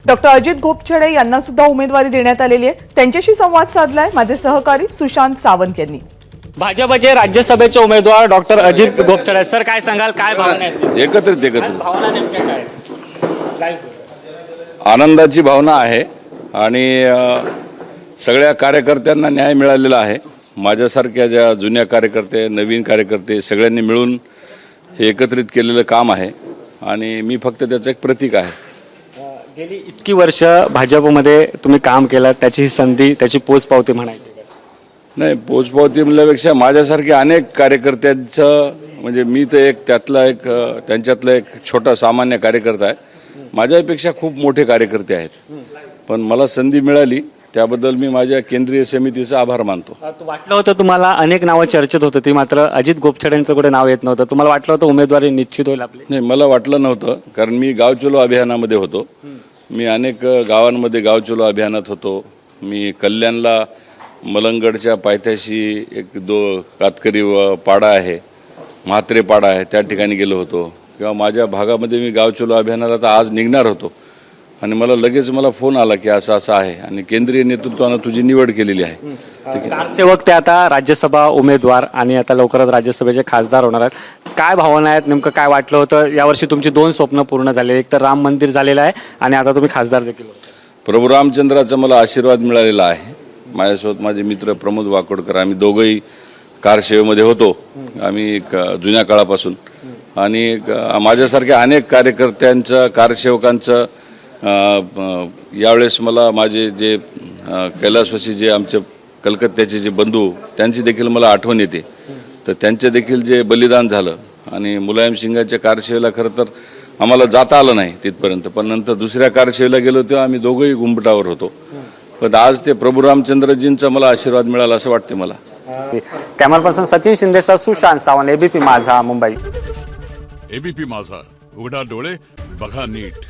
Doctor Ajit Gopchhade यांना सुद्धा उमेदवारी देण्यात आलेली आहे। त्यांच्याशी संवाद साधलाय माझे सहकारी सुशांत सावंत यांनी। भाजपचे राज्यसभेचे उमेदवार डॉक्टर अजित गोपछडे सर, काय सांगाल, काय भावना आहेत? एकत्रित भावना नेमक्या काय? आनंदाची भावना आहे आणि सगळ्या कार्यकर्त्यांना न्याय मिळालेला आहे। माझ्यासारख्या ज्या जुन्या कार्यकर्ते, नवीन कार्यकर्ते सगळ्यांनी मिळून हे एकत्रित केलेलं काम आहे आणि मी फक्त त्याचं एक प्रतीक आहे। गेली इतकी वर्ष भाजपमध्ये तुम्ही काम केलं, त्याची संधी, त्याची पोचपावती म्हणायची नाही, पोचपावती म्हणल्यापेक्षा माझ्यासारखे अनेक कार्यकर्त्यांचं, म्हणजे मी तर एक त्यांच्यातला एक छोटा सामान्य कार्यकर्ता आहे। माझ्यापेक्षा खूप मोठे कार्यकर्ते आहेत, पण मला संधी मिळाली त्याबद्दल मी माझ्या केंद्रीय समितीचा आभार मानतो। वाटलं होतं तुम्हाला, अनेक नावं चर्चेत होतं, ती मात्र अजित गोपछडेंचं कुठे नाव येत नव्हतं, तुम्हाला वाटलं होतं उमेदवारी निश्चित होईल आपली? नाही, मला वाटलं नव्हतं, कारण मी गाव चलो अभियानामध्ये होतो। मी अनेक गावांमध्ये गाव चलो अभियानात होतो। मी कल्याणला मलंगडच्या पायथ्याशी एक कातकरी पाडा आहे, म्हात्रे पाडा आहे, त्या ठिकाणी गेलो होतो। किंवा माझ्या भागामध्ये मी गाव चलो अभियानाला तर आज निघणार होतो आणि मला फोन आला की असं असं आहे आणि केंद्रीय नेतृत्वानं तुझी निवड केलेली आहे। कारसेवक ते आता राज्यसभा उमेदवार आणि आता लवकरच राज्यसभेचे खासदार होणार आहेत। काय भावना आहेत, नेमकं काय वाटलं होतं? यावर्षी तुमची 2 स्वप्न पूर्ण झाले, एक तर राम मंदिर झालेलं आहे आणि आता तुम्ही खासदार देखील होता। प्रभू रामचंद्राचा मला आशीर्वाद मिळालेला आहे। माझ्यासोबत माझे मित्र प्रमोद वाकोडकर, आम्ही दोघंही कारसेवेमध्ये होतो, आम्ही जुन्या काळापासून, आणि माझ्यासारख्या अनेक कार्यकर्त्यांचं, कारसेवकांचं यावेळेस मला माझे जे कैलासवासी जे आमचे कलकत्त्याचे जे बंधू, त्यांची देखील मला आठवण येते। तर त्यांचे देखील जे बलिदान झालं आणि मुलायम सिंगाच्या कारसेवेला खरं तर आम्हाला जाता आलं नाही तिथपर्यंत, पण नंतर दुसऱ्या कारसेवेला गेलो तेव्हा आम्ही दोघंही गुंबटावर होतो। पण आज ते प्रभू रामचंद्रजींचा मला आशीर्वाद मिळाला असं वाटते मला। कॅमेरा पर्सन सचिन शिंदेसह सुशांत सावंत, एबीपी माझा, मुंबई। एबीपी माझा, उघडा डोळे बघा नीट।